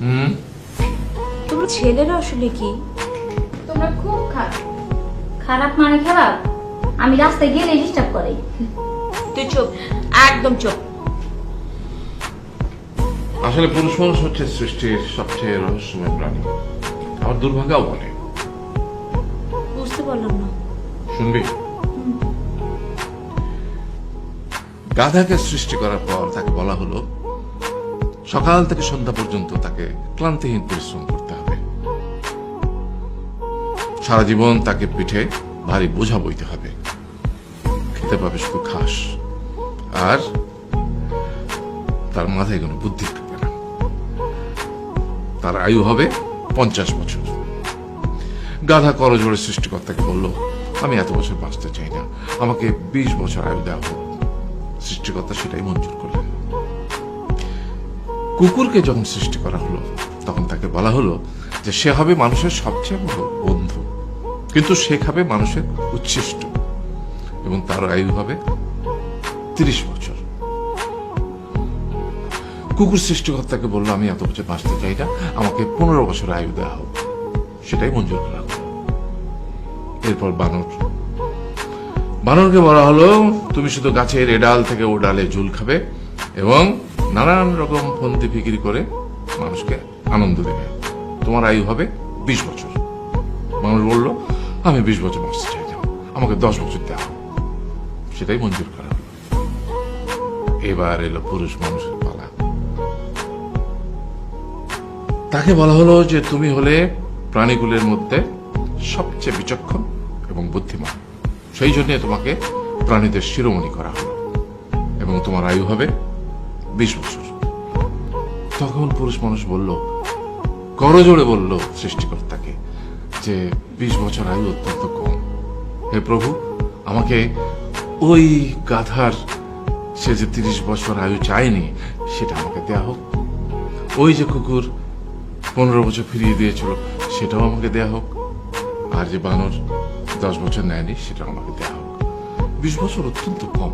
তোমরা ছেলেরা আসলে কি? তোমরা খুব খারাপ। খারাপ মানে খারাপ, আমি রাস্তায় গেলে ডিস্টার্ব করে। তুই চুপ, একদম চুপ। আসলে পুরুষ মানুষ হচ্ছে সৃষ্টির সবচেয়ে রহস্যময় প্রাণী, আমার দুর্ভাগ্যও বলে। বুঝতে পারলাম না। শুনবি? গাধাকে সৃষ্টি করার পর তাকে বলা হলো সকাল থেকে সন্ধ্যা পর্যন্ত তাকে ক্লান্তিহীন পরিশ্রম করতে হবে। সারা জীবন তাকে পিঠে ভারী বোঝা বইতে হবে, খেতে পাবে শুধু ঘাস, আর তার মাথায় কোনো বুদ্ধি থাকবে না। তার আয়ু হবে 50 বছর। গাধা করজোড়ে সৃষ্টিকর্তাকে বলল, আমি এত বছর বাঁচতে চাই না, আমাকে 20 বছর আয়ু দেওয়া হোক। সৃষ্টিকর্তা সেটাই মঞ্জুর করলেন। কুকুরকে যখন সৃষ্টি করা হলো তখন তাকে বলা হলো যে সে হবে মানুষের সবচেয়ে বড় বন্ধু, কিন্তু সে খাবে মানুষের উচ্ছিষ্ট, এবং তার আয়ু হবে 30 বছর। কুকুর সৃষ্টিকর্তাকে বললো, আমি এত বছর বাঁচতে চাই না, আমাকে 15 বছর আয়ু দেওয়া হোক। সেটাই মঞ্জুর করা হলো। এরপর বানরকে বলা হলো, তুমি শুধু গাছের এ ডাল থেকে ও ডালে ঝুল খাবে এবং নানান রকম ফন্দি বিক্রি করে মানুষকে আনন্দ দেবে, তোমার আয়ু হবে 20 বছর। মানুষ বলল, আমি 20 বছর বাঁচতে চাই না, আমাকে 10 বছর দেওয়া হোক। সেটাই মঞ্জুর করা হলো। এবার এলো পুরুষ মানুষের পালা। তাকে বলা হলো যে তুমি হলে প্রাণীগুলোর মধ্যে সবচেয়ে বিচক্ষণ এবং বুদ্ধিমান, সেই জন্য তোমাকে প্রাণীদের শিরোমণি করা হলো এবং তোমার আয়ু হবে 20 বছর। তখন পুরুষ মানুষ বলল, করজোড়ে বলল সৃষ্টিকর্তাকে যে 20 বছর আয়ু অত্যন্ত কম, হে প্রভু, আমাকে ওই গাধার সে যে 30 বছর আয়ু চায়নি সেটা আমাকে দেয়া হোক, ওই যে কুকুর 15 বছর ফিরিয়ে দিয়েছিল সেটাও আমাকে দেয়া হোক, আর যে বানর 10 বছর নেয়নি সেটাও আমাকে দেয়া হোক। 20 বছর অত্যন্ত কম,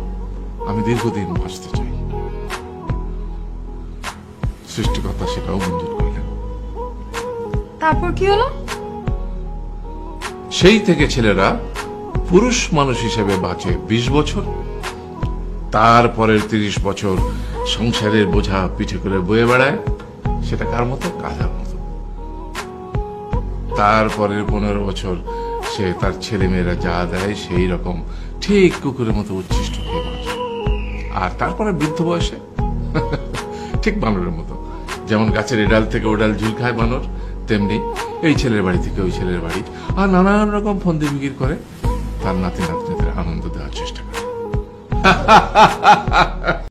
আমি দীর্ঘদিন বাঁচতে চাই। সৃষ্টিকর্তা সেটাও মঞ্জুর করলেন। তারপর কি হলো? সেই থেকে ছেলেরা পুরুষ মানুষ হিসেবে বাঁচে 20 বছর, তারপরের 30 বছর সংসারের বোঝা পিঠে করে বয়ে বেড়ায়, সেটা কার মতো? গাধার মতো। তারপরের 15 বছর সে তার ছেলে মেয়েরা যা দেয় সেই রকম ঠিক কুকুরের মতো উচ্ছিষ্ট হয়ে বাঁচে। আর তারপরে বৃদ্ধ বয়সে ঠিক বানরের মতো, যেমন গাছের এডাল থেকে ওডাল ঝুল খায় বানর, তেমনি এই ছেলের বাড়ি থেকে ওই ছেলের বাড়ি, আর নানান রকম ফন্দি বিক্রি করে তার নাতি নাতনিদের আনন্দ দেওয়ার চেষ্টা করে।